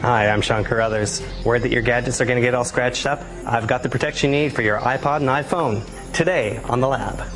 Hi, I'm Shawn Carruthers. Worried that your gadgets are going to get all scratched up? I've got the protection you need for your iPod and iPhone. Today on The Lab.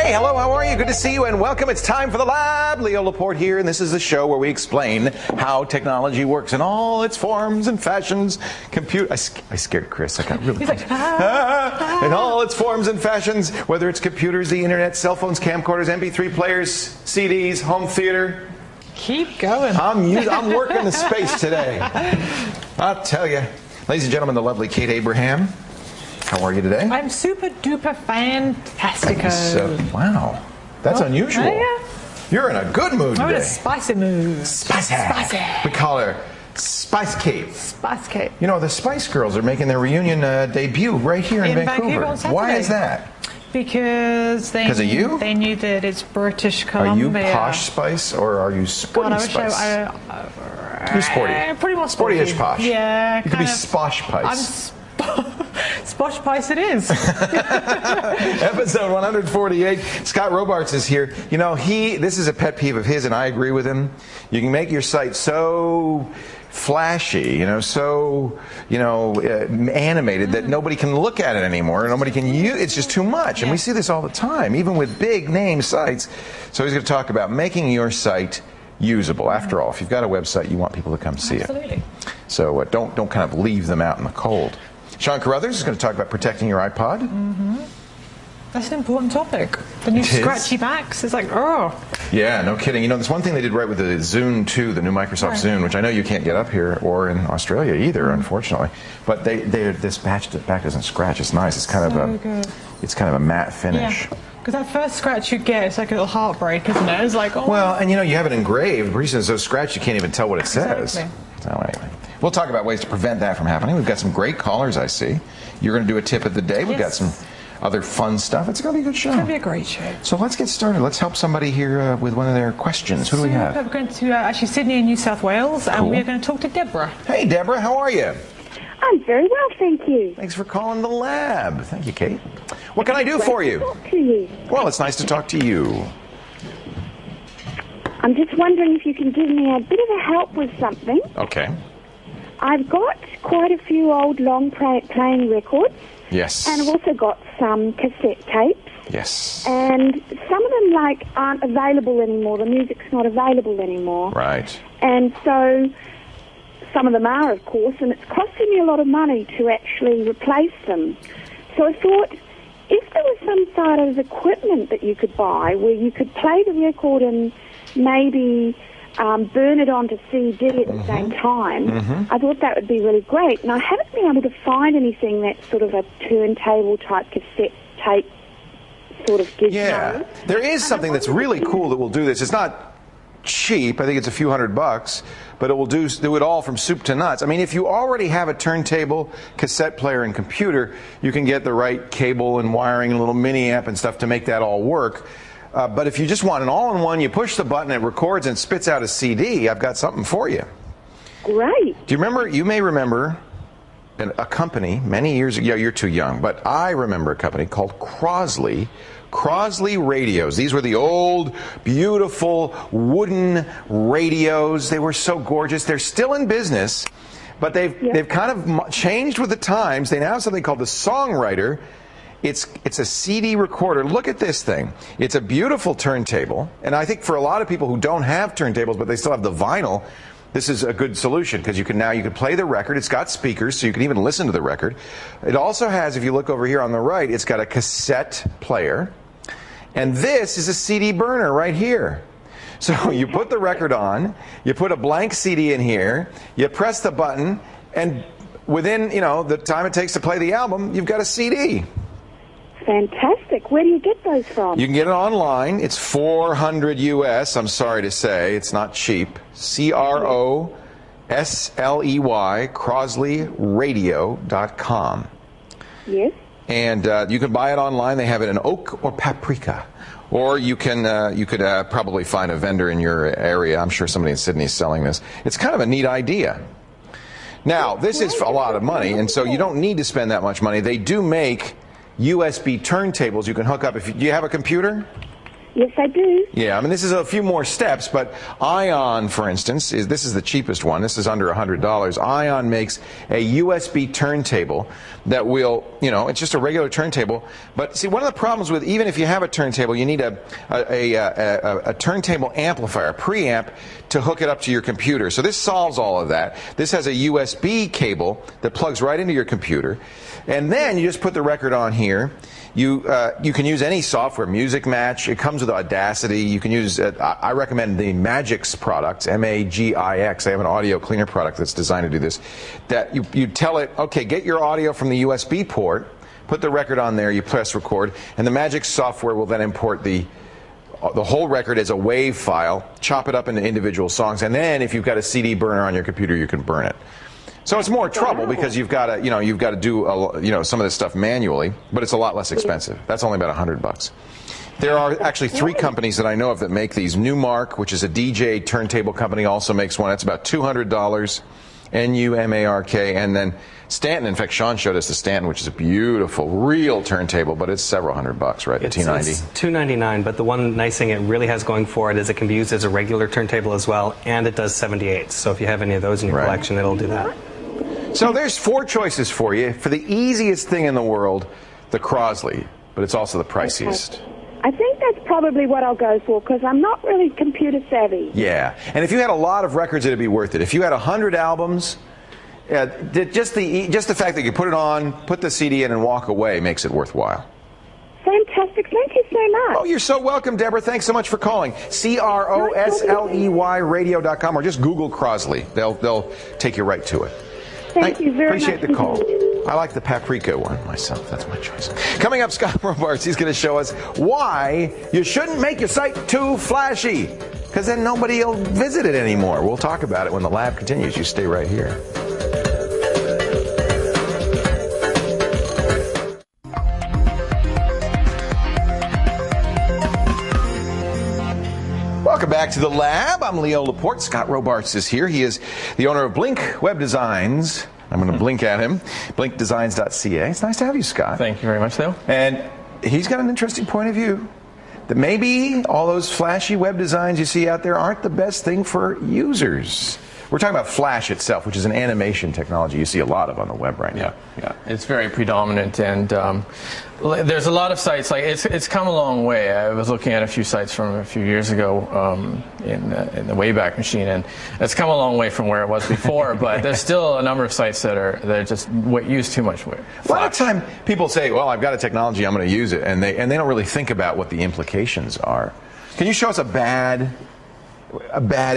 Hello, how are you? Good to see you and welcome. It's time for The Lab. Leo Laporte here, and this is the show where we explain how technology works in all its forms and fashions. I scared Chris. I got really. He's like, in all its forms and fashions, whether it's computers, the internet, cell phones, camcorders, MP3 players, CDs, home theater. Keep going. I'm working the space today. I'll tell you. Ladies and gentlemen, the lovely Kate Abraham. How are you today? I'm super duper fantastico. Wow, that's unusual. Yeah. You're in a good mood today. I'm in a spicy mood. Spicy. We call her Spice Kate. Spice Kate. You know, the Spice Girls are making their reunion debut right here in Vancouver. On Saturday. Why is that? Because they knew that it's British Columbia. Are you posh Spice or are you sporty Spice? You're sporty. Pretty much sporty. Sporty-ish posh. Yeah. You could be Sposh Spice. Sposh Spice it is. Episode 148. Scott Robarts is here. You know, this is a pet peeve of his, and I agree with him. You can make your site so flashy, animated that nobody can look at it anymore. Nobody can use it's just too much. And we see this all the time, even with big name sites. So he's going to talk about making your site usable. After all, if you've got a website, you want people to come see it. So don't kind of leave them out in the cold. Shawn Carruthers is going to talk about protecting your iPod. Mm-hmm. That's an important topic. The new scratchy backs. It's like, oh. Yeah, no kidding. You know, there's one thing they did right with the Zune 2, the new Microsoft Zune, which I know you can't get up here or in Australia either, unfortunately. But this back doesn't scratch. It's nice. It's kind of a matte finish. Yeah. Because that first scratch you get, it's like a little heartbreak, isn't it? It's like, oh. Well, and you have it engraved. The reason it's so scratched, you can't even tell what it says. Exactly. So anyway, we'll talk about ways to prevent that from happening. We've got some great callers, I see. You're going to do a tip of the day. We've got some other fun stuff. It's going to be a good show. It's going to be a great show. So let's get started. Let's help somebody here with one of their questions. Who do we have? We're going to actually Sydney in New South Wales, and we're going to talk to Deborah. Hey, Deborah, how are you? I'm very well, thank you. Thanks for calling the lab. Thank you, Kate. What can I do for you? Talk to you? Well, it's nice to talk to you. I'm just wondering if you can give me a bit of a help with something. Okay. I've got quite a few old long-playing records. Yes. And I've also got some cassette tapes. Yes. And some of them, aren't available anymore. The music's not available anymore. Right. And so some of them are, of course, and it's costing me a lot of money to actually replace them. So I thought, if there was some sort of equipment that you could buy where you could play the record and maybe burn it onto CD at the same time, I thought that would be really great. And I haven't been able to find anything that's sort of a turntable type cassette tape sort of gizmo. Yeah, there is something that's really cool that will do this. It's not cheap. I think it's a few $100, but it will do it all from soup to nuts. I mean, if you already have a turntable, cassette player, and computer, you can get the right cable and wiring and a little mini amp and stuff to make that all work. But if you just want an all-in-one, you push the button, it records and spits out a CD, I've got something for you. Great. Do you remember, you may remember a company many years ago, you're too young, but I remember a company called Crosley radios. These were the old, beautiful wooden radios. They were so gorgeous. They're still in business, but they've kind of changed with the times. They now have something called the Songwriter. It's a CD recorder. Look at this thing. It's a beautiful turntable, and I think for a lot of people who don't have turntables but they still have the vinyl, this is a good solution because you can play the record. It's got speakers, so you can even listen to the record. It also has, if you look over here on the right, it's got a cassette player, and this is a CD burner right here. So you put the record on, you put a blank CD in here, you press the button, and within the time it takes to play the album, you've got a CD. Fantastic. Where do you get those from? You can get it online. It's $400 US. I'm sorry to say. It's not cheap. CROSLEY, CrosleyRadio.com. Yes. And you can buy it online. They have it in oak or paprika. Or you can you could probably find a vendor in your area. I'm sure somebody in Sydney is selling this. It's kind of a neat idea. Now, this is a lot of money, and so you don't need to spend that much money. They do make USB turntables you can hook up. Do you have a computer? Yes, I do. Yeah, I mean, this is a few more steps, but Ion, for instance, this is the cheapest one. This is under $100. Ion makes a USB turntable that will, you know, it's just a regular turntable. But see, one of the problems with, even if you have a turntable, you need a turntable amplifier, a preamp, to hook it up to your computer. So this solves all of that. This has a USB cable that plugs right into your computer. And then you just put the record on here. You can use any software, Music Match. It comes with Audacity. You can use, I recommend the Magix products, M-A-G-I-X. They have an audio cleaner product that's designed to do this. That you tell it, okay, get your audio from the USB port, put the record on there, you press record, and the Magix software will then import the whole record as a WAV file, chop it up into individual songs, and then if you've got a CD burner on your computer, you can burn it. So it's more trouble because you've got to do some of this stuff manually, but it's a lot less expensive. That's only about $100. There are actually 3 companies that I know of that make these. Numark, which is a DJ turntable company, also makes one. That's about $200. N-U-M-A-R-K, and then Stanton. In fact, Shawn showed us the Stanton, which is a beautiful, real turntable, but it's several $100, right? The T90. It's $299, but the one nice thing it really has going for it is it can be used as a regular turntable as well, and it does 78. So if you have any of those in your collection, it'll do that. So there's 4 choices for you. For the easiest thing in the world, the Crosley, but it's also the priciest. Okay. I think that's probably what I'll go for because I'm not really computer savvy. Yeah, and if you had a lot of records, it'd be worth it. If you had 100 albums, just the fact that you put it on, put the CD in, and walk away makes it worthwhile. Fantastic. Thank you so much. Oh, you're so welcome, Deborah. Thanks so much for calling. Crosley radio.com, or just Google Crosley. They'll take you right to it. Thank you very much. Appreciate the call. I like the paprika one myself. That's my choice. Coming up, Scott Robarts. He's going to show us why you shouldn't make your site too flashy, because then nobody will visit it anymore. We'll talk about it when the lab continues. You stay right here. Welcome back to the lab. I'm Leo Laporte. Scott Robarts is here. He is the owner of Blink Web Designs. I'm going to blink at him. Blinkdesigns.ca. It's nice to have you, Scott. Thank you very much, Leo. And he's got an interesting point of view that maybe all those flashy web designs you see out there aren't the best thing for users. We're talking about Flash itself, which is an animation technology you see a lot of on the web right now. Yeah, it's very predominant, and there's a lot of sites. Like it's come a long way. I was looking at a few sites from a few years ago in the Wayback Machine, and it's come a long way from where it was before. But there's still a number of sites that just use too much Flash. A lot of time people say, "Well, I've got a technology, I'm going to use it," and they don't really think about what the implications are. Can you show us a bad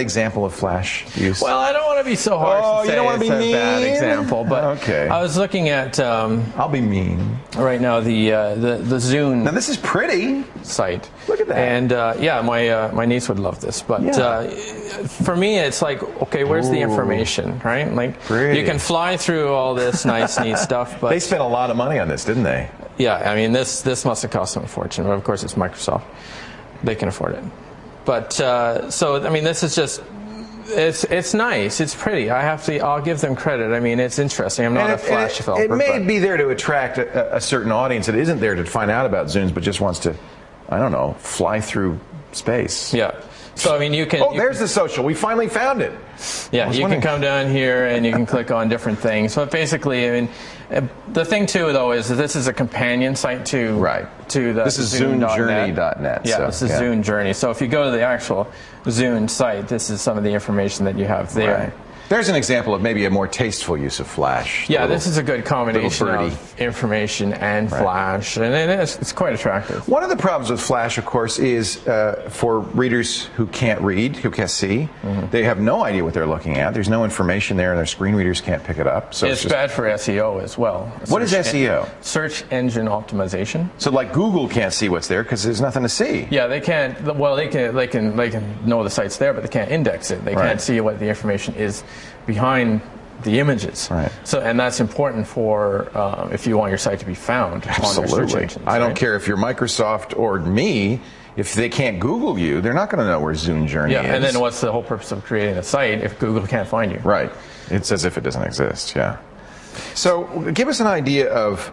example of Flash use? Well, I don't want to be so harsh to say you don't want to be mean? A bad example, but okay. I was looking at I'll be mean right now the Zune. Now this is pretty site. Look at that. And yeah, my niece would love this, but for me, it's like, okay, where's the information, right? Like pretty. You can fly through all this nice, neat stuff, but they spent a lot of money on this, didn't they? Yeah, I mean this must have cost them a fortune, but of course it's Microsoft; they can afford it. But so I mean, this is just it's nice, it's pretty. I'll give them credit. I mean, it's interesting. I'm not a Flash developer. It may be there to attract a certain audience that isn't there to find out about Zunes, but just wants to, I don't know, fly through space. Yeah. So I mean, you can. Oh, there's the social. We finally found it. Yeah, you can come down here and you can click on different things. So basically, I mean, the thing too, though, is that this is a companion site to the. This is ZuneJourney.net. Yeah, this is Zune Journey. So if you go to the actual Zune site, this is some of the information that you have there. Right. There's an example of maybe a more tasteful use of Flash. Yeah, this is a good combination of information and Flash, and it's quite attractive. One of the problems with Flash, of course, is for readers who can't read, who can't see, they have no idea what they're looking at. There's no information there, and their screen readers can't pick it up. So it's bad for SEO as well. What is SEO? Search engine optimization. So, like Google can't see what's there because there's nothing to see. Yeah, they can't. Well, they can know the site's there, but they can't index it. They can't see what the information is behind the images. Right. So, and that's important for if you want your site to be found on your search engines. I don't care if you're Microsoft or me. if they can't Google you, they're not going to know where Zune Journey is. Yeah, and then what's the whole purpose of creating a site if Google can't find you? Right. It's as if it doesn't exist, yeah. So give us an idea of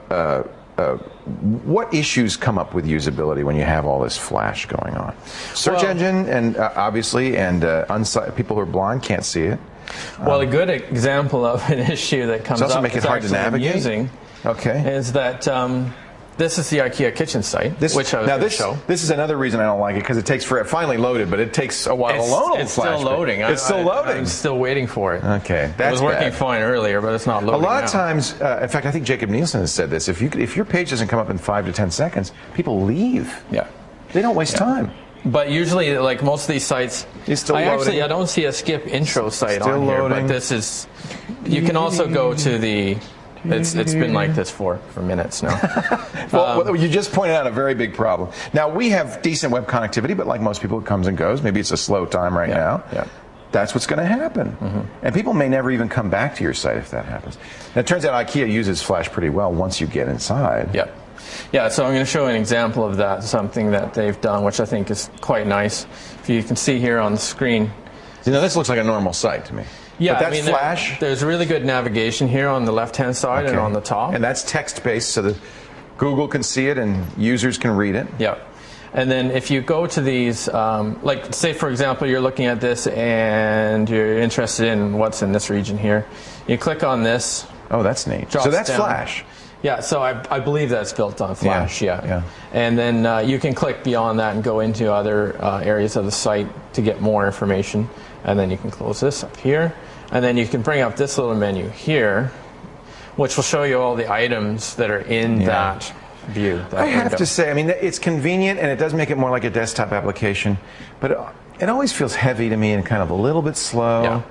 what issues come up with usability when you have all this flash going on. Search engine, and obviously, and people who are blind can't see it. Well, a good example of an issue that comes up make it hard to navigate? using is that this is the IKEA kitchen site, which I was going to show. This is another reason I don't like it, because it takes finally loaded, but it takes a while to load. It's still loading. It's still loading. I'm still waiting for it. Okay, that's It was working fine earlier, but it's not loading. A lot of times, in fact, I think Jacob Nielsen has said this. If your page doesn't come up in 5 to 10 seconds, people leave. Yeah, they don't waste time. But usually, like most of these sites, I don't see a skip intro site on here. But this is. You can also go to the. It's been like this for minutes now. Well, you just pointed out a very big problem. Now, we have decent web connectivity, but like most people, it comes and goes. Maybe it's a slow time right now. Yeah. That's what's going to happen. And people may never even come back to your site if that happens. Now, it turns out IKEA uses Flash pretty well once you get inside. Yeah. Yeah, so I'm going to show an example of that, something that they've done, which I think is quite nice. If you can see here on the screen. You know, this looks like a normal site to me. Yeah, but that's Flash. There's really good navigation here on the left-hand side and on the top. And that's text-based, so that Google can see it and users can read it. Yeah. And then if you go to these, like say, for example, you're looking at this and you're interested in what's in this region here. You click on this. Oh, that's neat. So that's down. Flash. Yeah, so I believe that's built on Flash, yeah. And then you can click beyond that and go into other areas of the site to get more information. And then you can close this up here. And then you can bring up this little menu here, which will show you all the items that are in that view. I have to say, I mean, it's convenient and it does make it more like a desktop application, but it always feels heavy to me and kind of a little bit slow. Yeah.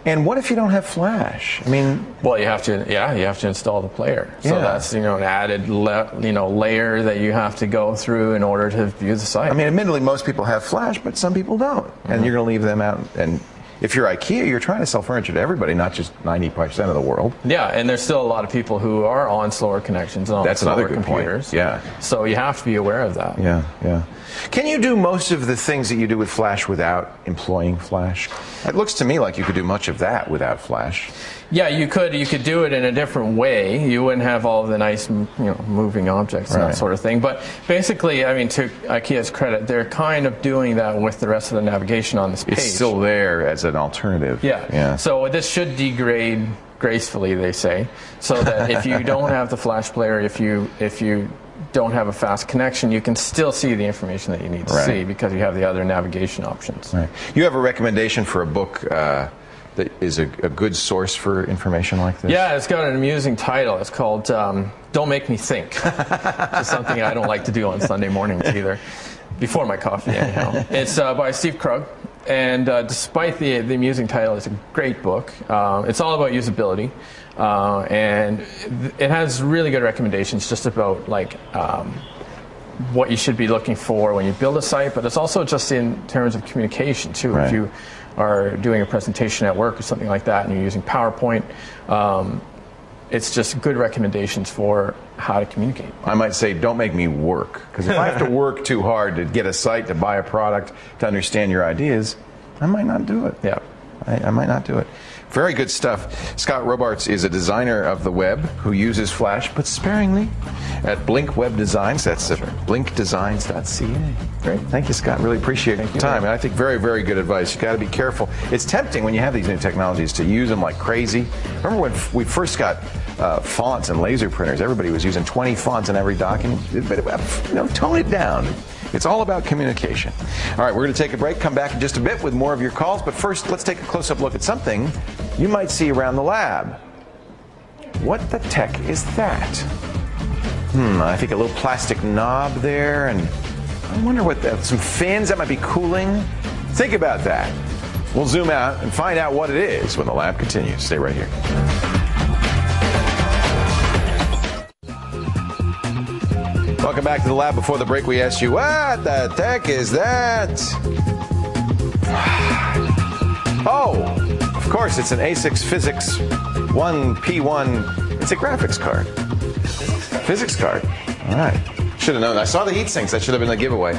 And what if you don't have Flash? I mean, well, you have to install the player. So that's an added layer that you have to go through in order to view the site. I mean, admittedly, most people have Flash, but some people don't, and you're going to leave them out. And if you're IKEA, you're trying to sell furniture to everybody, not just 90% of the world. Yeah, and there's still a lot of people who are on slower connections and on slower computers. Yeah. So you have to be aware of that. Yeah. Can you do most of the things that you do with Flash without employing Flash? It looks to me like you could do much of that without Flash. Yeah, you could do it in a different way. You wouldn't have all of the nice, moving objects and that sort of thing. But basically, I mean, to IKEA's credit, they're kind of doing that with the rest of the navigation on this page. It's still there as an alternative. Yeah. So this should degrade gracefully, they say, so that if you don't have the Flash player, if you don't have a fast connection, you can still see the information that you need to see because you have the other navigation options. Right. You have a recommendation for a book that is a good source for information like this? Yeah, it's got an amusing title. It's called Don't Make Me Think, which is something I don't like to do on Sunday mornings either, before my coffee anyhow. It's by Steve Krug, and despite the amusing title, it's a great book. It's all about usability, and it has really good recommendations just about what you should be looking for when you build a site, but it's also just in terms of communication too. If you are doing a presentation at work or something like that and you're using PowerPoint, it's just good recommendations for how to communicate. I might say, don't make me work, because if I have to work too hard to get a site, to buy a product, to understand your ideas, I might not do it. Yeah. I might not do it. Very good stuff. Scott Robarts is a designer of the web who uses Flash, but sparingly, at Blink Web Designs. That's blinkdesigns.ca. Great. Thank you, Scott. Really appreciate your time. And I think very, very good advice. You've got to be careful. It's tempting when you have these new technologies to use them like crazy. Remember when we first got fonts and laser printers? Everybody was using 20 fonts in every document. But, tone it down. It's all about communication. All right, we're going to take a break, come back in just a bit with more of your calls. But first, let's take a close-up look at something you might see around the lab. What the tech is that? I think a little plastic knob there, and I wonder what that, some fins that might be cooling. Think about that. We'll zoom out and find out what it is when the lab continues. Stay right here. Welcome back to the lab. Before the break, we asked you, what the heck is that? Oh, of course, it's an A6 Physics 1P1. It's a graphics card. Physics card. All right. Should have known. I saw the heat sinks. That should have been a giveaway.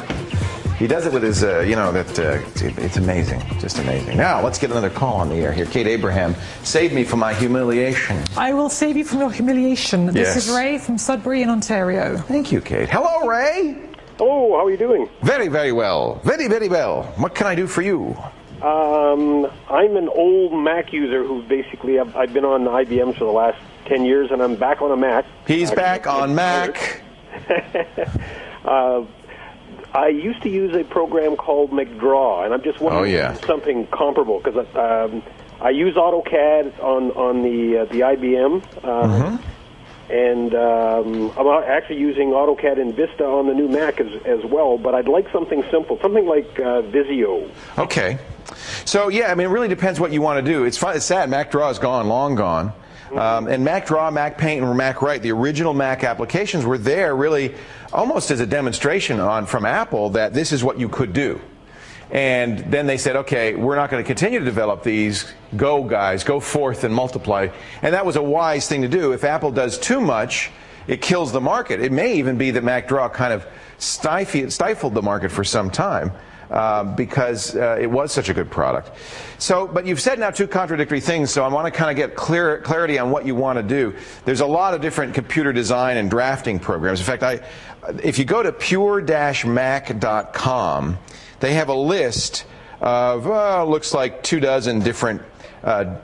He does it with his, it's amazing, just amazing. Now, let's get another call on the air here. Kate Abraham, save me from my humiliation. I will save you from your humiliation. Yes. This is Ray from Sudbury in Ontario. Thank you, Kate. Hello, Ray. Hello, how are you doing? Very, very well. Very, very well. What can I do for you? I'm an old Mac user who basically, I've been on IBM for the last 10 years, and I'm back on a Mac. He's back on Mac. I used to use a program called MacGraw, and I'm just wondering if it's something comparable, because I use AutoCAD on the IBM, and I'm actually using AutoCAD and Vista on the new Mac as well, but I'd like something simple, something like Visio. Okay. So, yeah, I mean, it really depends what you want to do. It's sad. MacDraw is gone, long gone. And MacDraw, MacPaint, and MacWrite, the original Mac applications, were there really almost as a demonstration from Apple that this is what you could do. And then they said, okay, we're not going to continue to develop these. Go, guys, go forth and multiply. And that was a wise thing to do. If Apple does too much, it kills the market. It may even be that MacDraw kind of stifled the market for some time. Because it was such a good product. So, but you've said now two contradictory things, so I want to kind of get clarity on what you want to do. There's a lot of different computer design and drafting programs. In fact, if you go to pure-mac.com, they have a list of, looks like 24 different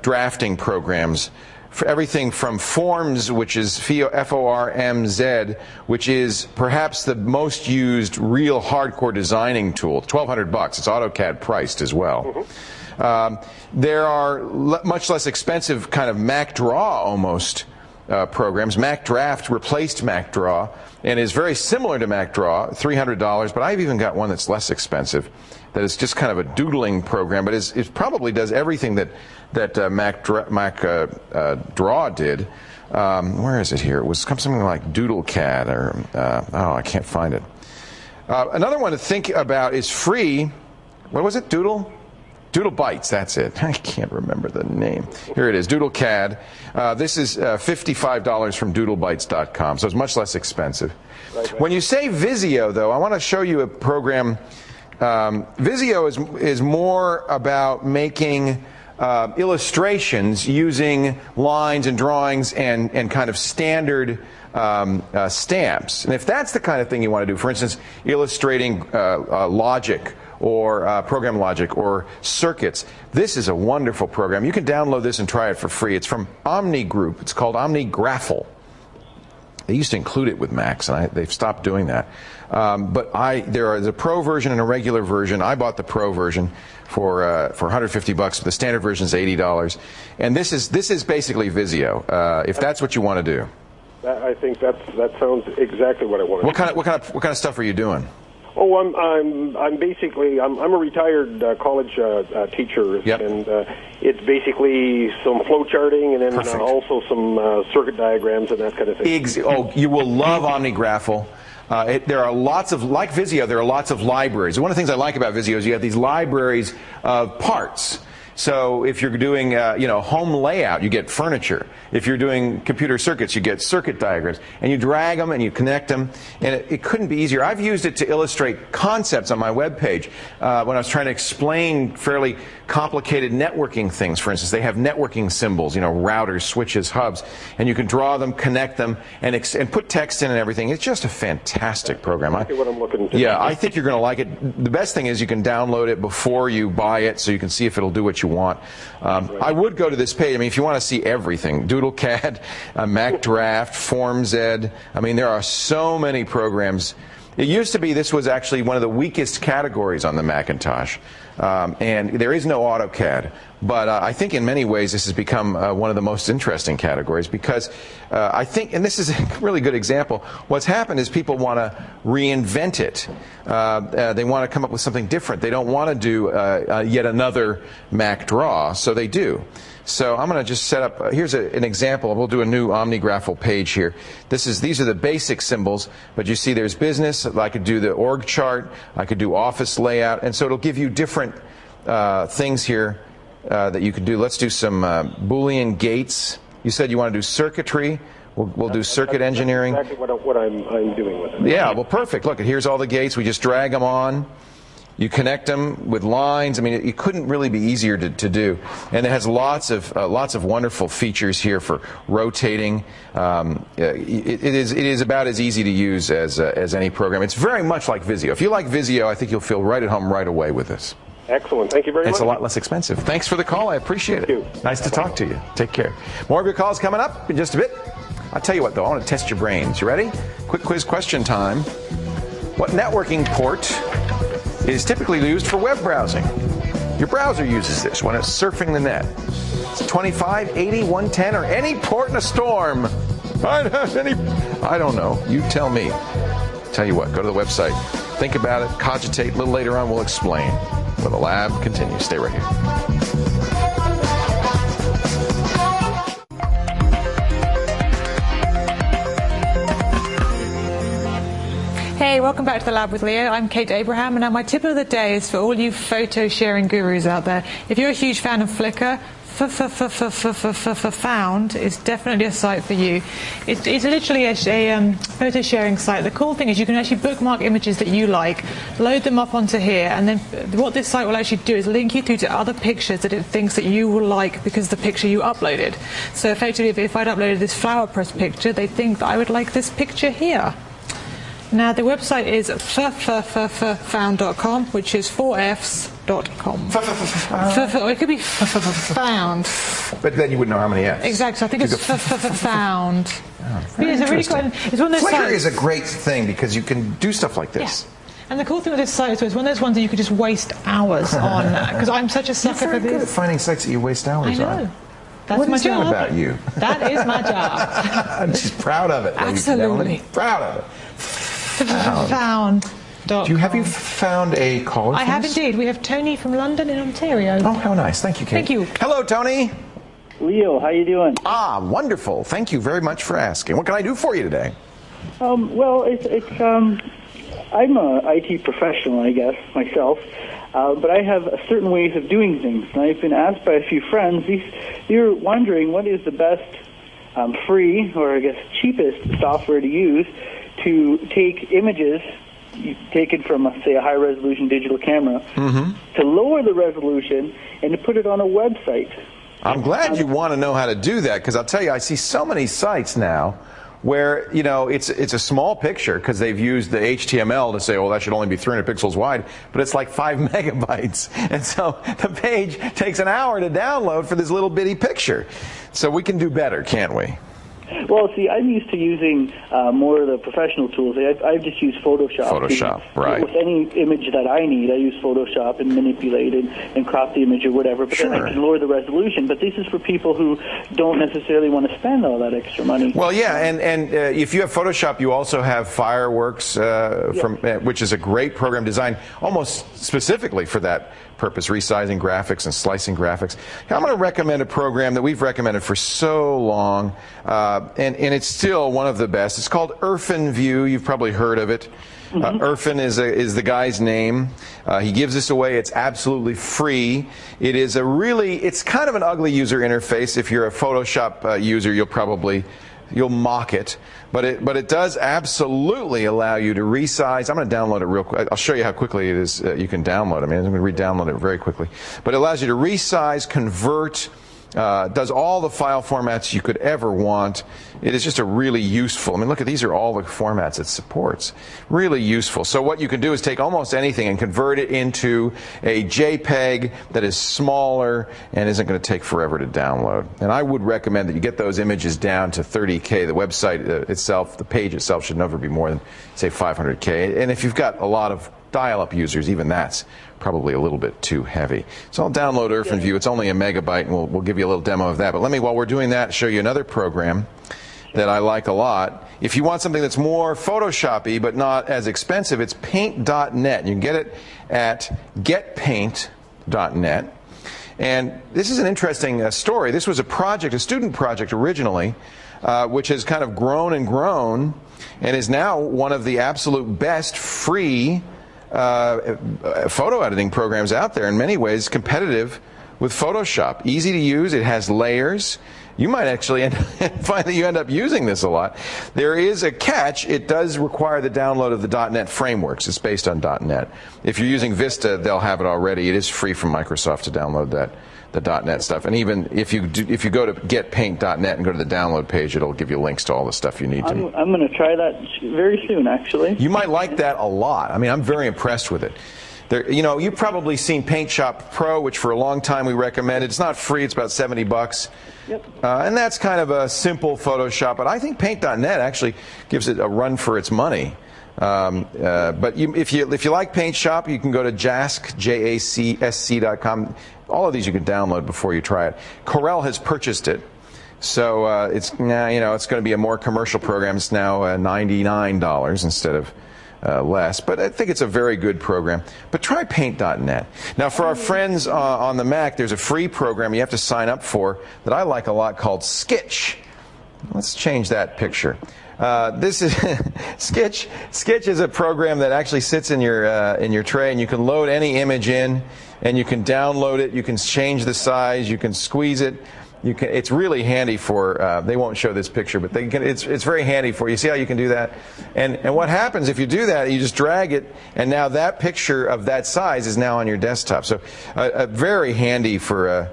drafting programs. For everything from Forms, which is FORMZ, which is perhaps the most used real hardcore designing tool. $1,200. It's AutoCAD priced as well. There are much less expensive kind of MacDraw almost programs. MacDraft replaced MacDraw and is very similar to MacDraw, $300. But I've even got one that's less expensive. That is just kind of a doodling program, but it probably does everything that MacDraw did. Where is it here? It was something like DoodleCAD, or I can't find it. Another one to think about is free. What was it? Doodle Bytes. That's it. I can't remember the name. Here it is. DoodleCAD. This is $55 from DoodleBytes.com, so it's much less expensive. Right. When you say Visio, though, I want to show you a program. Visio is more about making illustrations using lines and drawings and kind of standard stamps. And if that's the kind of thing you want to do, for instance, illustrating logic or program logic or circuits, this is a wonderful program. You can download this and try it for free. It's from Omni Group. It's called OmniGraffle. They used to include it with Macs, and they've stopped doing that. But there is a Pro version and a regular version. I bought the Pro version for $150. The standard version is $80. And this is basically Visio, if that's what you want to do. I think that sounds exactly what I want to do. What kind of stuff are you doing? Oh, I'm basically I'm a retired college teacher, yep. And it's basically some flow charting and then also some circuit diagrams and that kind of thing. You will love OmniGraffle. There are lots of, like Visio, there are lots of libraries. One of the things I like about Visio is you have these libraries of parts. So if you're doing, home layout, you get furniture. If you're doing computer circuits, you get circuit diagrams. And you drag them and you connect them. And it couldn't be easier. I've used it to illustrate concepts on my webpage when I was trying to explain fairly complicated networking things. For instance, they have networking symbols, routers, switches, hubs. And you can draw them, connect them, and put text in and everything. It's just a fantastic program. That's what I'm looking to. Yeah, I think you're going to like it. The best thing is you can download it before you buy it so you can see if it'll do what you want. I would go to this page. I mean, if you want to see everything, DoodleCAD, MacDraft, FormZ. I mean, there are so many programs. It used to be this was actually one of the weakest categories on the Macintosh. And there is no AutoCAD. But I think in many ways this has become one of the most interesting categories because I think, and this is a really good example, what's happened is people want to reinvent it. They want to come up with something different. They don't want to do yet another MacDraw, so they do. So I'm going to just set up, here's an example. We'll do a new OmniGraffle page here. These are the basic symbols, but you see there's business. I could do the org chart. I could do office layout. And so it'll give you different things here that you could do. Let's do some Boolean gates. You said you want to do circuitry. We'll do circuit engineering. That's exactly what I'm doing with it. Yeah, well, perfect. Look, here's all the gates. We just drag them on. You connect them with lines. I mean, it couldn't really be easier to do. And it has lots of wonderful features here for rotating. It is about as easy to use as any program. It's very much like Visio. If you like Visio, I think you'll feel right at home right away with this. Excellent. Thank you very much. It's a lot less expensive. Thanks for the call. I appreciate it. Thank you. Nice to talk to you. Take care. More of your calls coming up in just a bit. I'll tell you what, though. I want to test your brains. You ready? Quick quiz question time. What networking port is typically used for web browsing? Your browser uses this when it's surfing the net. It's 25, 80, 110, or any port in a storm. I don't know. You tell me. Tell you what, go to the website. Think about it. Cogitate. A little later on, we'll explain. When the lab continues. Stay right here. Hey, welcome back to the Lab with Leo. I'm Kate Abraham, and now my tip of the day is for all you photo sharing gurus out there. If you're a huge fan of Flickr, Found is definitely a site for you. It's literally a photo sharing site. The cool thing is you can actually bookmark images that you like, load them up onto here, and then what this site will actually do is link you through to other pictures that it thinks that you will like because of the picture you uploaded. So effectively, if I'd uploaded this flower press picture, they think that I would like this picture here. Now, the website is found.com, which is 4fs.com. Or it could be found. But then you wouldn't know how many Fs. Exactly. So I think it's found. It's one of those Flickr sites. is a great thing because you can do stuff like this. Yeah. And the cool thing with this site is it's one of those ones that you could just waste hours on. Because I'm such a sucker for this. You're very good at finding sites that you waste hours on. I know. That's what my is job. That about you? That is my job. I'm just proud of it. Absolutely. Proud of it. Found. Have you found a caller? I have indeed. We have Tony from London in Ontario. Oh, how nice. Thank you, Kate. Thank you. Hello, Tony. Leo, how you doing? Wonderful. Thank you very much for asking. What can I do for you today? Well, I'm a IT professional, I guess, myself, but I have certain ways of doing things. And I've been asked by a few friends, they're wondering what is the best free, or I guess cheapest software to use to take images taken from, say, a high-resolution digital camera, to lower the resolution and to put it on a website. I'm glad you want to know how to do that, because I'll tell you, I see so many sites now where, you know, it's a small picture because they've used the HTML to say, well, that should only be 300 pixels wide, but it's like 5 megabytes. And so the page takes an hour to download for this little bitty picture. So we can do better, can't we? Well, see, I'm used to using more of the professional tools. I've just used Photoshop. Photoshop, right. With any image that I need, I use Photoshop and manipulate it and crop the image or whatever. But then I can lower the resolution. But this is for people who don't necessarily want to spend all that extra money. Well, yeah, and if you have Photoshop, you also have Fireworks, which is a great program designed almost specifically for that purpose, resizing graphics and slicing graphics. I'm going to recommend a program that we've recommended for so long, and it's still one of the best. It's called IrfanView. You've probably heard of it. Irfan is the guy's name. He gives this away. It's absolutely free. It is it's kind of an ugly user interface. If you're a Photoshop user, you'll mock it, but it does absolutely allow you to resize. I'm going to download it real quick. I'll show you how quickly it is. You can download it. I'm going to re-download it very quickly. But it allows you to resize, convert, does all the file formats you could ever want. It is just a really useful. I mean, look at these are all the formats it supports. Really useful. So what you can do is take almost anything and convert it into a JPEG that is smaller and isn't going to take forever to download. And I would recommend that you get those images down to 30K. The website itself, the page itself, should never be more than, say, 500K. And if you've got a lot of dial-up users, even that's probably a little bit too heavy. So I'll download IrfanView. It's only a megabyte, and we'll give you a little demo of that. But let me, while we're doing that, show you another program that I like a lot. If you want something that's more Photoshop-y but not as expensive, it's paint.net. You can get it at getpaint.net. And this is an interesting story. This was a student project originally, which has kind of grown and grown and is now one of the absolute best free photo editing programs out there, in many ways competitive with Photoshop. Easy to use. It has layers. you might actually find that you end up using this a lot. There is a catch. It does require the download of the .NET frameworks. It's based on .NET. If you're using Vista, they'll have it already. It is free from Microsoft to download the .NET stuff. And even if you go to getpaint.net and go to the download page, it'll give you links to all the stuff you need to. I'm going to try that very soon, actually. You might like that a lot. I mean, I'm very impressed with it. You've probably seen Paint Shop Pro, which for a long time we recommended. It's not free. It's about $70. Yep. And that's kind of a simple Photoshop. But I think Paint.net actually gives it a run for its money. But if you like Paint Shop, you can go to JACSC.com. All of these you can download before you try it. Corel has purchased it. So it's going to be a more commercial program. It's now $99 instead of less, but I think it's a very good program. But try Paint.net. Now, for our friends on the Mac, there's a free program you have to sign up for that I like a lot called Sketch. Let's change that picture. This is Sketch. Sketch is a program that actually sits in your tray, and you can load any image in, and you can download it. You can change the size. You can squeeze it. It's really handy for. They won't show this picture, but it's very handy for you. See how you can do that? And what happens if you do that? You just drag it, and now that picture of that size is now on your desktop. So very handy for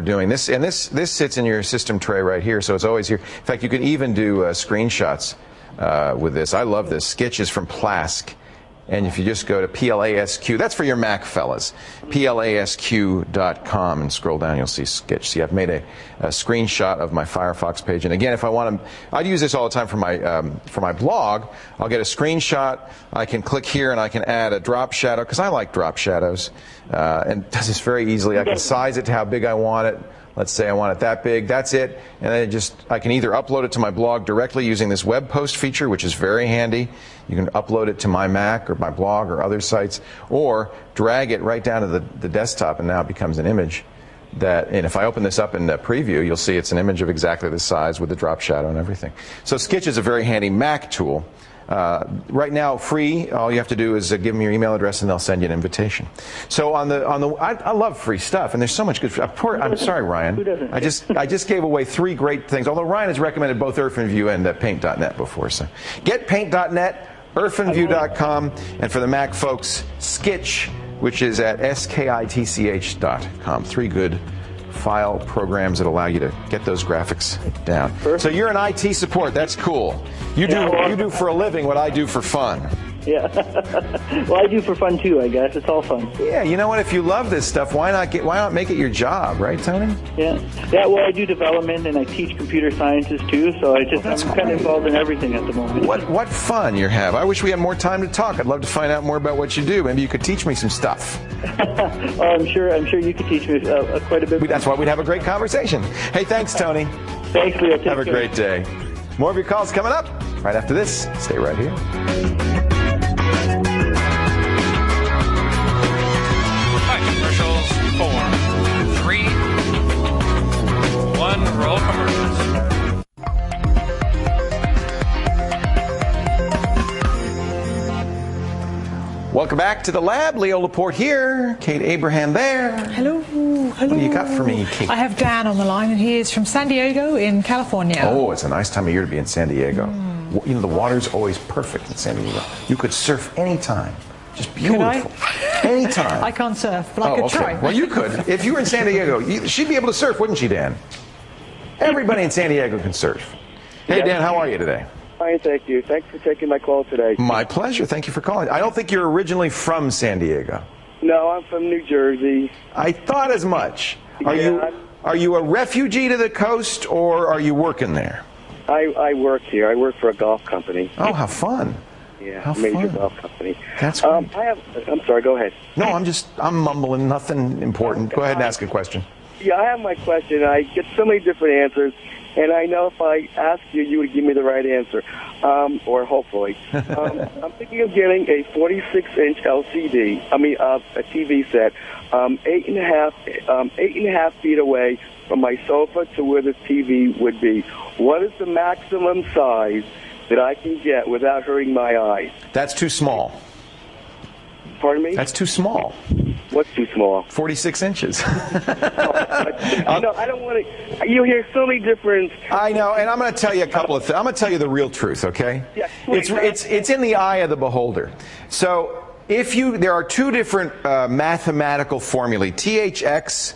doing this. And this sits in your system tray right here, so it's always here. In fact, you can even do screenshots with this. I love this. Sketch is from Plask. And if you just go to PLASQ, that's for your Mac fellas, PLASQ.com, and scroll down, you'll see Sketch. See, I've made a screenshot of my Firefox page. And again, if I want to, I'd use this all the time for my blog. I'll get a screenshot. I can click here, and I can add a drop shadow, because I like drop shadows. And it does this very easily. I can size it to how big I want it. Let's say I want it that big. That's it. And then I can either upload it to my blog directly using this web post feature, which is very handy. You can upload it to my Mac or my blog or other sites, or drag it right down to the desktop, and now it becomes an image. And if I open this up in the preview, you'll see it's an image of exactly this size with the drop shadow and everything. So Sketch is a very handy Mac tool. Right now, free. All you have to do is give them your email address, and they'll send you an invitation. So I love free stuff, and there's so much good. I'm sorry, Ryan. Who doesn't? I just gave away 3 great things. Although Ryan has recommended both EarthandView and Paint.net before. So get Paint.net, EarthandView.com, and for the Mac folks, Sketch, which is at skitch.com. 3 good file programs that allow you to get those graphics down. So you're in IT support. That's cool. You do for a living what I do for fun. Yeah. Well, I do for fun too, I guess. It's all fun. Yeah, you know what? If you love this stuff, why not make it your job, right, Tony? Yeah. Yeah, well, I do development, and I teach computer sciences too, so I'm kind of involved in everything at the moment. What fun you have. I wish we had more time to talk. I'd love to find out more about what you do. Maybe you could teach me some stuff. Oh, I'm sure you could teach me quite a bit. That's why we'd have a great conversation. Hey, thanks, Tony. Thanks, Leo. Have a great day. More of your calls coming up right after this. Stay right here. Commercials 4, 3, 1, roll commercials. Welcome back to the lab. Leo Laporte here. Kate Abraham there. Hello. Hello. What do you got for me, Kate? I have Dan on the line, and he is from San Diego in California. Oh, it's a nice time of year to be in San Diego. You know, the water's always perfect in San Diego. You could surf anytime. Just beautiful. Anytime. I can't surf, but I could try. Well, you could. If you were in San Diego, she'd be able to surf, wouldn't she, Dan? Everybody in San Diego can surf. Hey, Dan, how are you today? Fine, thank you. Thanks for taking my call today. My pleasure. Thank you for calling. I don't think you're originally from San Diego. No, I'm from New Jersey. I thought as much. Are you a refugee to the coast, or are you working there? I work here. I work for a golf company. Oh, how fun. Yeah, how major fun. golf company. That's great. I'm sorry, go ahead. No, I'm mumbling, nothing important. Go ahead and ask a question. Yeah, I have my question. I get so many different answers, and I know if I ask you, you would give me the right answer, or hopefully. I'm thinking of getting a 46-inch LCD, a TV set, 8.5 feet away from my sofa to where the TV would be. What is the maximum size that I can get without hurting my eyes? That's too small. Pardon me? That's too small. What's too small? 46 inches. No, I don't want to. You hear so many different. I know, and I'm going to tell you a couple of things. I'm going to tell you the real truth, okay? Yeah, it's in the eye of the beholder. So there are two different mathematical formulae. THX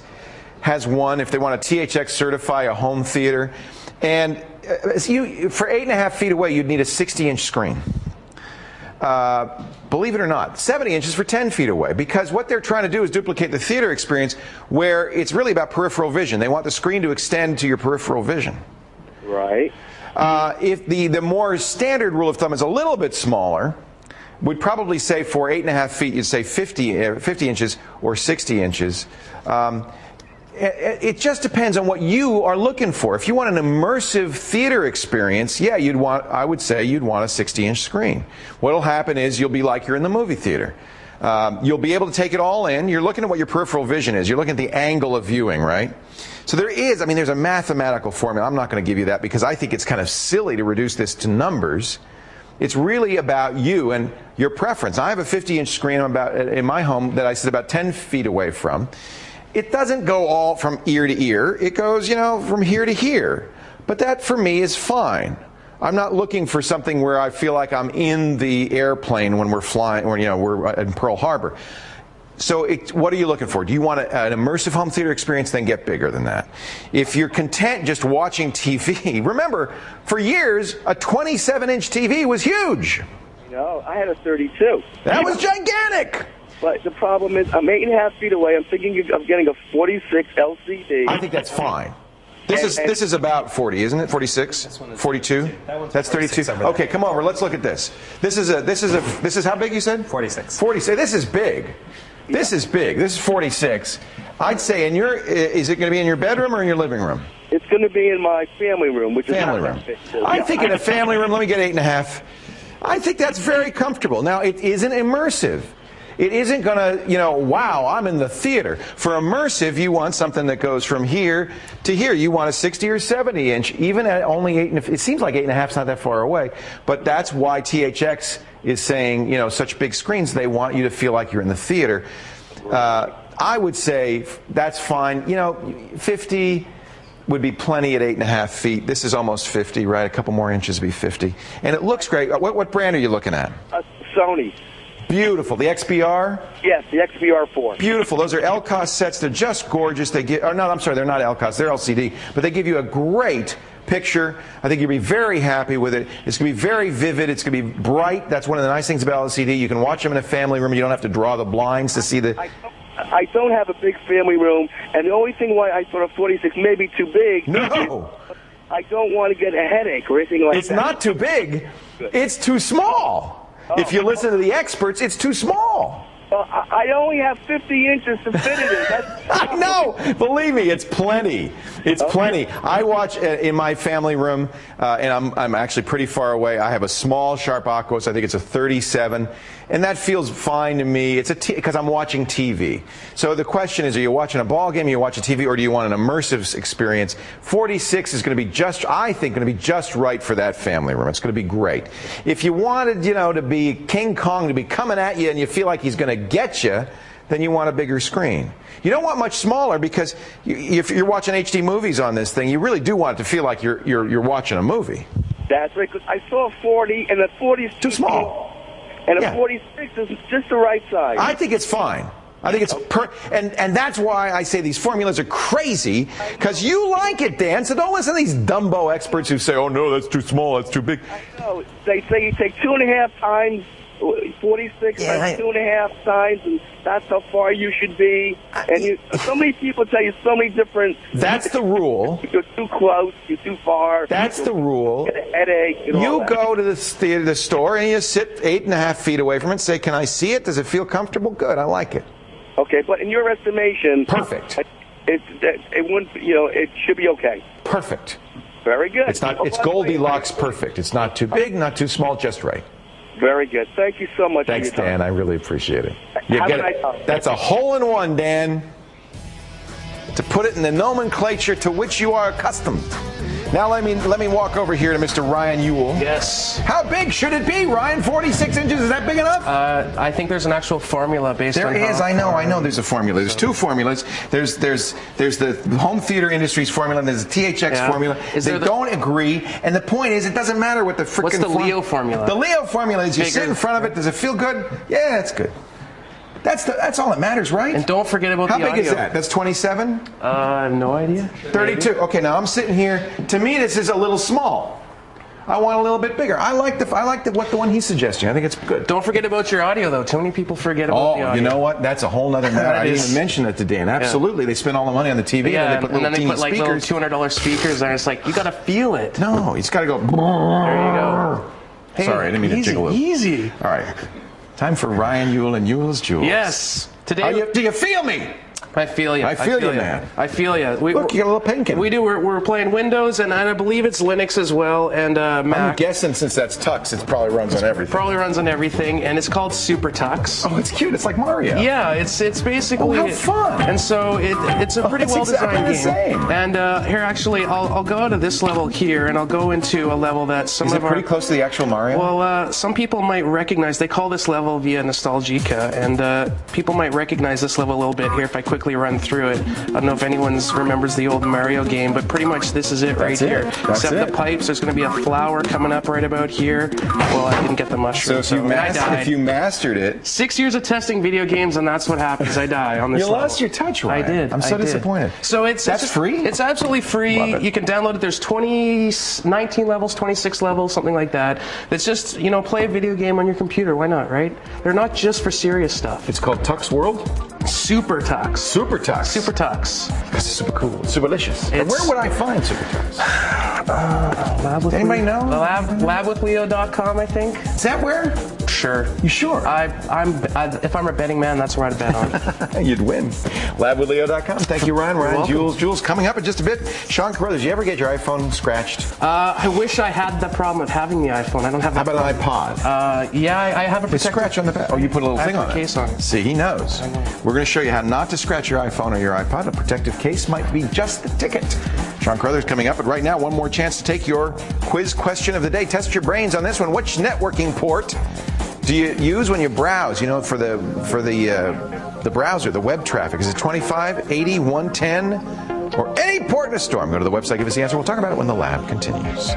has one if they want to THX certify a home theater, and for 8.5 feet away you'd need a 60-inch screen. Believe it or not, 70 inches for 10 feet away, because what they're trying to do is duplicate the theater experience where it's really about peripheral vision. They want the screen to extend to your peripheral vision. Right. If the more standard rule of thumb is a little bit smaller, would probably say for 8.5 feet, you'd say 50 inches or 60 inches. It just depends on what you are looking for. If you want an immersive theater experience, yeah, I would say you'd want a 60-inch screen. What'll happen is you'll be like you're in the movie theater. You'll be able to take it all in. You're looking at what your peripheral vision is. You're looking at the angle of viewing, right? So there's a mathematical formula. I'm not going to give you that because I think it's kind of silly to reduce this to numbers. It's really about you and your preference. I have a 50-inch screen in my home that I sit about 10 feet away from. It doesn't go all from ear to ear. It goes, from here to here. But that, for me, is fine. I'm not looking for something where I feel like I'm in the airplane when we're flying, or we're in Pearl Harbor. So what are you looking for? Do you want an immersive home theater experience? Then get bigger than that. If you're content just watching TV, remember, for years, a 27-inch TV was huge. I had a 32. That was gigantic. But the problem is, I'm 8.5 feet away. I'm thinking of getting a 46 LCD. I think that's fine. This is about 40, isn't it? 46, 42. That's 32. Okay, come over. Let's look at this. This is how big you said? 46. 46. This is big. This is big. This is 46. I'd say is it going to be in your bedroom or in your living room? It's going to be in my family room, which family is room. I think in a family room. Let me get 8.5. I think that's very comfortable. Now it isn't immersive. It isn't going to, wow, I'm in the theater. For immersive, you want something that goes from here to here. You want a 60 or 70 inch, even at only 8. It seems like 8.5 is not that far away, but that's why THX is saying, such big screens. They want you to feel like you're in the theater. I would say that's fine. 50 would be plenty at 8.5 feet. This is almost 50, right? A couple more inches would be 50, and it looks great. What brand are you looking at? Sony. Beautiful. The XBR? Yes, the XBR4. Beautiful. Those are LCOS sets. They're just gorgeous. They're not LCOS. They're LCD. But they give you a great picture. I think you'll be very happy with it. It's going to be very vivid. It's going to be bright. That's one of the nice things about LCD. You can watch them in a family room. You don't have to draw the blinds to see the... I don't have a big family room, and the only thing why I thought a 46 may be too big... No! I don't want to get a headache or anything like that. It's not too big. It's too small. If you listen to the experts, it's too small. I only have 50 inches to fit it in. I know. Believe me, it's plenty. It's plenty. I watch in my family room, and I'm actually pretty far away. I have a small Sharp Aquos. I think it's a 37, and that feels fine to me. It's because I'm watching TV. So the question is, are you watching a ball game, you watch a TV, or do you want an immersive experience? 46 is going to be I think, going to be just right for that family room. It's going to be great. If you wanted, to be King Kong to be coming at you, and you feel like he's going to get you, then you want a bigger screen. You don't want much smaller because if you're watching HD movies on this thing, you really do want it to feel like you're watching a movie. That's right, because I saw a 40, and the 40 is too small. And a 46 is just the right size. I think it's fine. I think it's and that's why I say these formulas are crazy, because you like it, Dan, so don't listen to these Dumbo experts who say, oh no, that's too small, that's too big. I know. They say you take 2.5 times 46 times 2.5 times, and that's how far you should be. And so many people tell you so many different... That's the rule. You're too close, you're too far. That's the rule. You get a headache. You go to the store, and you sit 8.5 feet away from it and say, can I see it? Does it feel comfortable? Good, I like it. Okay, but in your estimation... Perfect. It wouldn't, it should be okay. Perfect. Very good. It's Goldilocks perfect. It's not too big, not too small, just right. Very good. Thank you so much. Thanks, Dan. I really appreciate it. Nice. That's a hole-in-one, Dan. To put it in the nomenclature to which you are accustomed. Now let me walk over here to Mr. Ryan Ewell. Yes. How big should it be, Ryan? 46 inches, is that big enough? I think there's an actual formula based on There is, I know there's a formula. There's two formulas. There's the home theater industry's formula and there's the THX formula. They don't agree, and the point is it doesn't matter what the frickin' What's the Leo formula? The Leo formula is you sit in front of it, does it feel good? Yeah, it's good. That's all that matters, right? And don't forget about the audio. How big is that? That's 27? I have no idea. 32. Okay, now I'm sitting here. To me, this is a little small. I want a little bit bigger. I like the one he's suggesting. I think it's good. Don't forget about your audio, though. Too many people forget about the audio. You know what? That's a whole other matter. I didn't even mention it today. And absolutely, they spend all the money on the TV and they put like little $200 speakers there. It's like, you got to feel it. No, it's got to go. There you go. Hey, sorry, I didn't mean to jiggle it. Easy. All right. Time for Ryan Ewell and Ewell's Jewels. Yes. Today. Do you feel me? I feel you. I feel you, man. I feel you. Look, you got a little pinkin. We do. We're playing Windows, and I believe it's Linux as well, and Mac. I'm guessing since that's Tux, it probably runs on everything. Probably runs on everything, and it's called Super Tux. Oh, it's cute. It's like Mario. Yeah, it's basically. Oh, how fun! And so it's a pretty well designed game. Same. And here, actually, I'll go to this level here, and I'll go into a level that some Is of it pretty close to the actual Mario? Well, some people might recognize. They call this level via Nostalgica, and people might recognize this level a little bit here if I quickly run through it. I don't know if anyone remembers the old Mario game, but pretty much this is it right here. Except the pipes, there's going to be a flower coming up right about here. Well, I didn't get the mushroom, so if you mastered it... 6 years of testing video games, and that's what happens. I die on this level. You lost your touch, Ryan. I did. I'm so disappointed. So that's free? It's absolutely free. Love it. You can download it. There's 19 levels, 26 levels, something like that. It's just, play a video game on your computer. Why not, right? They're not just for serious stuff. It's called Tux World? Super Tux. Super Tux. Super Tux. Because it's super cool. Super delicious. And where would I find Super Tux? Anybody know? Labwithleo.com, I think. Is that where? Sure. You sure? If I'm a betting man, that's where I'd bet on. You'd win. Labwithleo.com. Thank you, Ryan. Ryan, Jules. Coming up in just a bit. Shawn Carruther, did you ever get your iPhone scratched? I wish I had the problem of having the iPhone. I don't have that. How about an iPod? Yeah, I have a protective scratch on the back. Oh, you put a little thing on it. Case on it. See, he knows. We're going to show you how not to scratch your iPhone or your iPod. A protective case might be just the ticket. Shawn Carruther is coming up, but right now, one more chance to take your quiz question of the day. Test your brains on this one. Which networking port do you use when you browse? For the browser, the web traffic. Is it 25, 80, 110, or any port in a storm? Go to the website, give us the answer. We'll talk about it when the lab continues.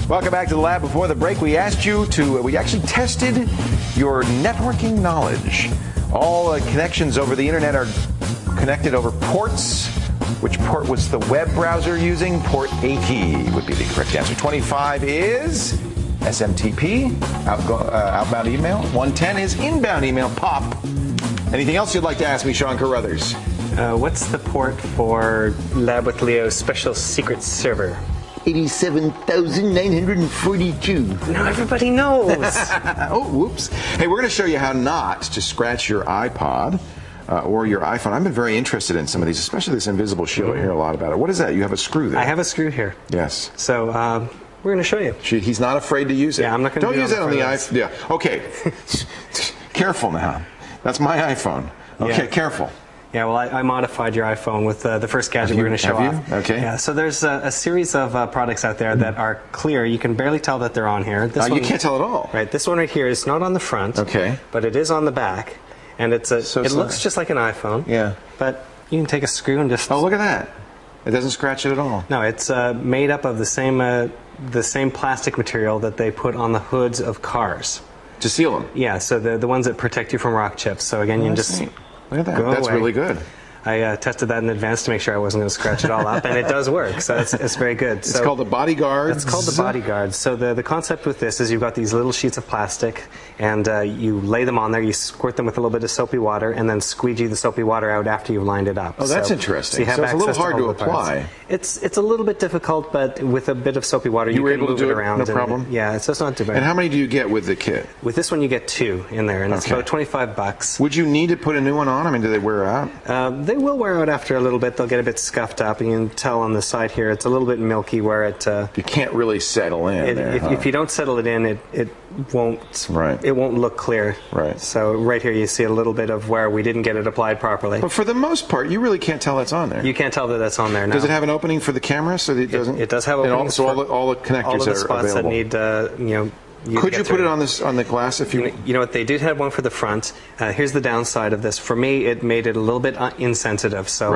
Welcome back to the lab. Before the break, we asked you to, we actually tested your networking knowledge. All connections over the internet are connected over ports. Which port was the web browser using? Port 80 would be the correct answer. 25 is SMTP, outbound email. 110 is inbound email, POP. Anything else you'd like to ask me, Shawn Carruthers? What's the port for Lab with Leo's special secret server? 87,942. Now everybody knows. Oh, whoops. Hey, we're going to show you how not to scratch your iPod or your iPhone. I've been very interested in some of these, especially this invisible shield. I hear a lot about it. What is that? You have a screw there. I have a screw here. Yes. So we're going to show you. He's not afraid to use it. Yeah, I'm not going to Don't use it on the iPhone. Yeah. Okay. Careful now. That's my iPhone. Okay, careful. Yeah, well, I modified your iPhone with the first gadget we're going to show off. Okay. Yeah, so there's a series of products out there that are clear. You can barely tell that they're on here. This one, you can't tell at all. Right. This one right here is not on the front. Okay. But it is on the back, and it looks just like an iPhone. Yeah. But you can take a screw and just. Oh, look at that! It doesn't scratch it at all. No, it's made up of the same plastic material that they put on the hoods of cars. To seal them? Yeah, so the ones that protect you from rock chips. So again, you can just look at that. That's really good. I tested that in advance to make sure I wasn't going to scratch it all up, and it does work, so it's very good. It's called the Bodyguard. It's called the Bodyguard. So the concept with this is you've got these little sheets of plastic, and you lay them on there, you squirt them with a little bit of soapy water, and then squeegee the soapy water out after you've lined it up. Oh, that's interesting. So you have it's a little access hard to apply. It's a little bit difficult, but with a bit of soapy water, you can move it around. No problem? Yeah, so it's not too bad. And how many do you get with the kit? With this one, you get 2 in there, and it's about $25. Would you need to put a new one on? I mean, do they wear out? they will wear out after a little bit. They'll get a bit scuffed up, and you can tell on the side here it's a little bit milky where it. You can't really settle in. If you don't settle it in, it won't. Right. It won't look clear. Right. So right here you see a little bit of where we didn't get it applied properly. But for the most part, you really can't tell that's on there. You can't tell that that's on there. No. Does it have an opening for the camera so that it doesn't? It does have openings. So all the connectors all of the are spots available. that need Could you put it on the glass if you? You know what? They did have one for the front. Here's the downside of this. For me, it made it a little bit insensitive. So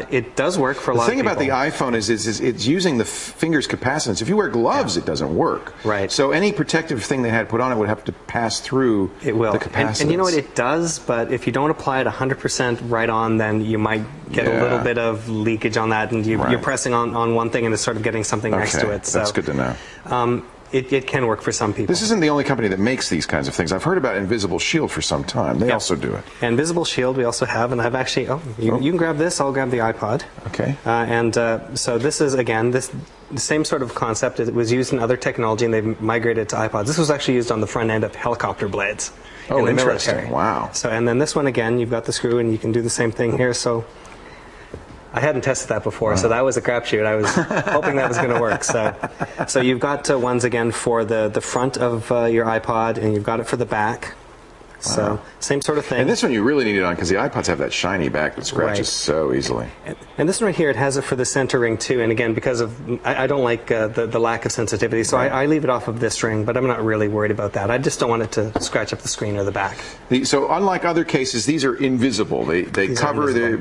it does work for a lot of people. The thing about the iPhone is it's using the finger's capacitance. If you wear gloves, it doesn't work. Right. So any protective thing they had put on it would have to pass through the capacitance. And you know what? It does, but if you don't apply it 100% right on, then you might get a little bit of leakage on that, and you're pressing on one thing and it's sort of getting something next to it. So that's good to know. It can work for some people. This isn't the only company that makes these kinds of things. I've heard about Invisible Shield for some time. They also do it. Invisible Shield we also have, and I've actually, you can grab this, I'll grab the iPod. Okay. So this is, again, the same sort of concept. It was used in other technology, and they've migrated to iPods. This was actually used on the front end of helicopter blades in the military. Wow. So, and then this one, again, you've got the screw, and you can do the same thing here. So I hadn't tested that before, so that was a crapshoot. I was hoping that was going to work. So you've got ones again for the front of your iPod, and you've got it for the back. So same sort of thing. And this one you really need it on because the iPods have that shiny back that scratches so easily. And this one right here, it has it for the center ring too. And again, because of I don't like the lack of sensitivity, so I leave it off of this ring. But I'm not really worried about that. I just don't want it to scratch up the screen or the back. So unlike other cases, these are invisible. They cover the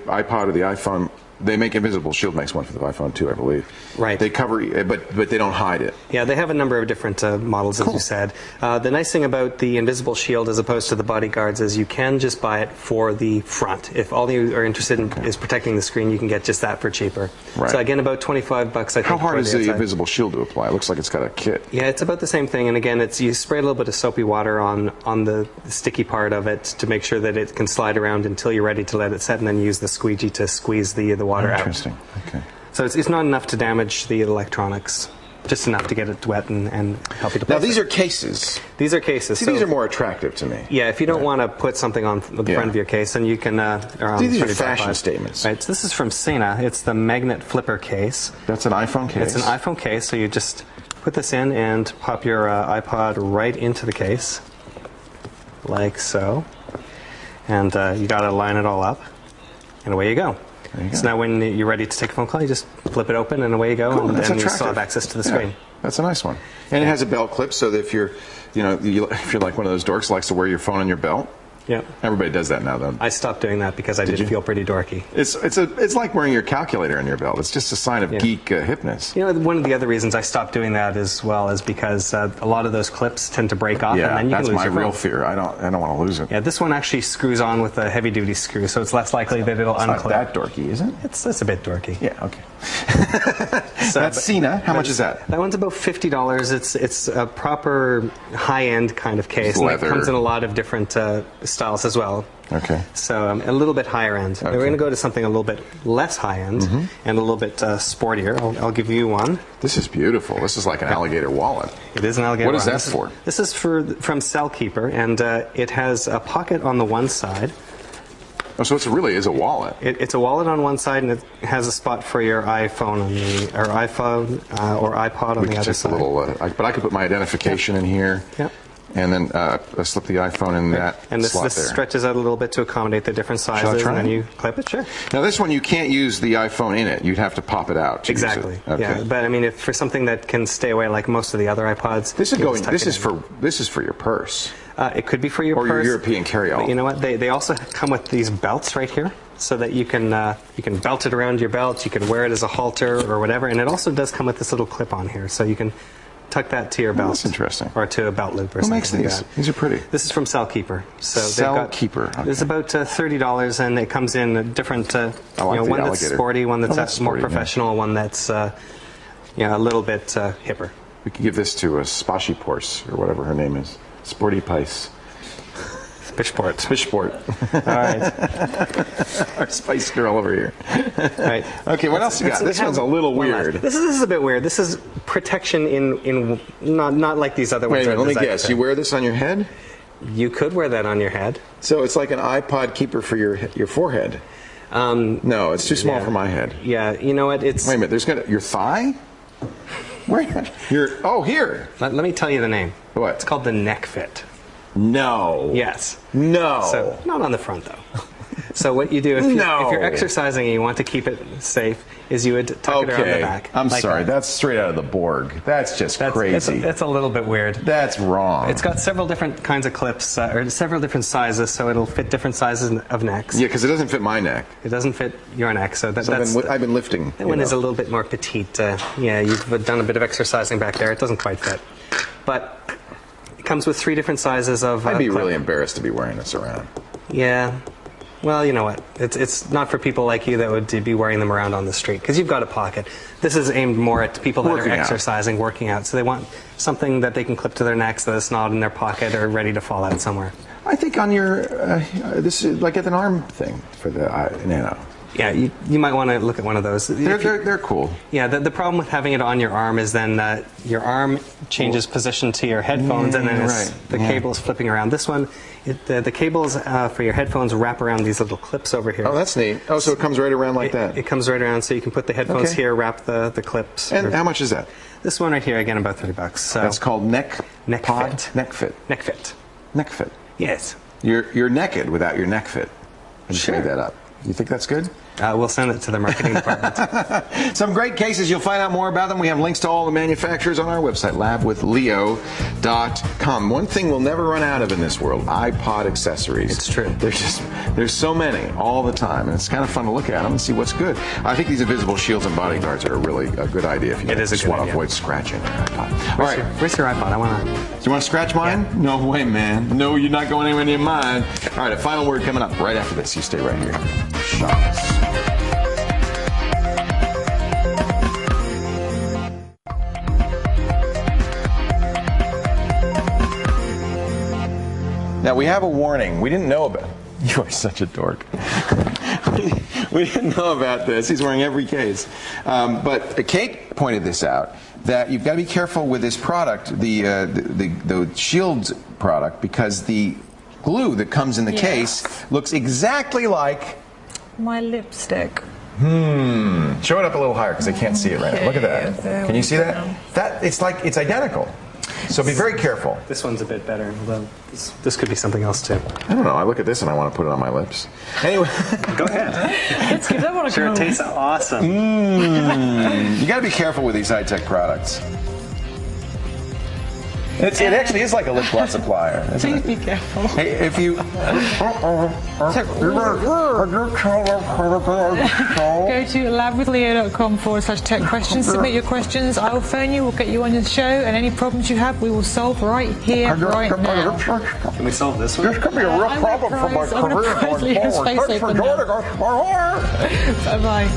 iPod or the iPhone. They make Invisible Shield makes one for the iPhone too, I believe. Right. They cover, but they don't hide it. Yeah, they have a number of different models, as you said. The nice thing about the Invisible Shield, as opposed to the bodyguards, is you can just buy it for the front. If all you are interested in is protecting the screen, you can get just that for cheaper. Right. So again, about $25, I think. How hard is the Invisible Shield to apply? It looks like it's got a kit. Yeah, it's about the same thing. And again, you spray a little bit of soapy water on the sticky part of it to make sure that it can slide around until you're ready to let it set, and then use the squeegee to squeeze the water out. Interesting. Okay. So it's not enough to damage the electronics, just enough to get it wet and help you to place. Now these are cases. These are cases. See, these are more attractive to me. Yeah, if you don't want to put something on the front of your case, then you can. These are fashion statements. Right. So this is from Sena. It's the magnet flipper case. That's an iPhone case. It's an iPhone case. So you just put this in and pop your iPod right into the case, like so, and you got to line it all up, and away you go. So now when you're ready to take a phone call, you just flip it open and away you go, and you still have access to the screen. Yeah, that's a nice one. And it has a belt clip, so that if you're like one of those dorks who likes to wear your phone on your belt. Yeah. Everybody does that now, though. I stopped doing that because I did feel pretty dorky. It's like wearing your calculator on your belt. It's just a sign of geek hipness. You know, one of the other reasons I stopped doing that as well is because a lot of those clips tend to break off, and then you can lose your phone. That's my real fear. I don't want to lose it. Yeah, this one actually screws on with a heavy-duty screw, so it's less likely that it'll unclip. It's not that dorky, is it? It's a bit dorky. Yeah, okay. That's Sena. How much is that? That one's about $50. It's a proper high-end kind of case. And it comes in a lot of different styles as well. Okay. So a little bit higher end. Okay. We're going to go to something a little bit less high end and a little bit sportier. I'll give you one. This is beautiful. This is like an alligator wallet. It is an alligator wallet. What is that for? This is from Cellkeeper, and it has a pocket on the one side. Oh, so it really is a wallet. It's a wallet on one side, and it has a spot for your iPhone or iPod on the other side. But I could put my identification in here. Yep. And then slip the iPhone in that and this stretches out a little bit to accommodate the different sizes, and then you clip it. Sure. Now this one you can't use the iPhone in it. You'd have to pop it out. Exactly. Okay. Yeah, but I mean, if for something that can stay away like most of the other iPods, this is for your purse. It could be for your purse or your European carry-all. But you know what? They also come with these belts right here, so that you can belt it around your belt. You can wear it as a halter or whatever, and it also does come with this little clip on here, so you can tuck that to your belt. That's interesting. Or to a belt loop or something. Who makes these? Like that. These are pretty. This is from Cellkeeper. So Cellkeeper. Okay. It's about $30, and it comes in a different, one that's sporty, one that's more professional, one that's a little bit hipper. We could give this to a Spashy Porse, or whatever her name is. Sporty Pice. Spishport. All right. Our Spice Girl over here. All right. Okay, what else you got? This one's a little weird. This is a bit weird. This is protection in not like these other ones. Wait a minute, let me guess. You wear this on your head? You could wear that on your head. So it's like an iPod keeper for your forehead. No, it's too small for my head. Yeah, you know what? It's Wait a minute. There's your thigh. Where? Here. Let me tell you the name. What? It's called the neck fit. No. Yes. No. So not on the front though. So what you do if you're exercising and you want to keep it safe is you would tuck it around the back. I'm sorry. That's straight out of the Borg. That's just crazy. It's a little bit weird. That's wrong. It's got several different kinds of clips, or several different sizes, so it'll fit different sizes of necks. Yeah, because it doesn't fit my neck. It doesn't fit your neck, so I've been lifting. That one is a little bit more petite. Yeah, you've done a bit of exercising back there. It doesn't quite fit, but it comes with 3 different sizes of. I'd be really embarrassed to be wearing this around. Yeah. Well, you know what? It's not for people like you that would be wearing them around on the street, because you've got a pocket. This is aimed more at people that are exercising, working out. So they want something that they can clip to their necks that's not in their pocket or ready to fall out somewhere. I think on your this is like an arm thing for the Yeah, you might want to look at one of those. They're cool. Yeah, the problem with having it on your arm is then your arm changes position to your headphones, and then the cable's flipping around. This one, the cables for your headphones wrap around these little clips over here. Oh, that's neat. Oh, so it comes right around like that. It comes right around, so you can put the headphones here, wrap the clips. And how much is that? This one right here, again, about $30. So that's called neck fit. Neck fit. Neck fit. Yes. You're naked without your neck fit. I just made that up. You think that's good? We'll send it to the marketing department. Some great cases. You'll find out more about them. We have links to all the manufacturers on our website, labwithleo.com. One thing we'll never run out of in this world, iPod accessories. It's true. There's so many all the time, and it's kind of fun to look at them and see what's good. I think these invisible shields and bodyguards are really a good idea if you just want to avoid scratching your iPod. All right. Where's your iPod? Do you want to scratch mine? Yeah. No way, man. No, you're not going anywhere near mine. All right, a final word coming up right after this. You stay right here. Shots. Now, we have a warning. We didn't know about... You are such a dork. We didn't know about this. He's wearing every case. But Kate pointed this out, that you've got to be careful with this product, the Shields product, because the glue that comes in the case looks exactly like... my lipstick. Show it up a little higher because they can't see it right now. Look at that. Can you see that? It's identical. So be very careful. This one's a bit better, although this could be something else too. I don't know. I look at this and I want to put it on my lips. Anyway, go ahead. Let's give that one a go. Sure, it tastes awesome. You got to be careful with these high-tech products. It actually is like a lip gloss applier. Please be careful. Hey, if you... Go to labwithleo.com/tech questions. Submit your questions. I will phone you. We'll get you on the show. And any problems you have, we will solve right here, right now. Can we solve this one? This could be a real problem for my career going forward. Thanks for joining us. Bye-bye.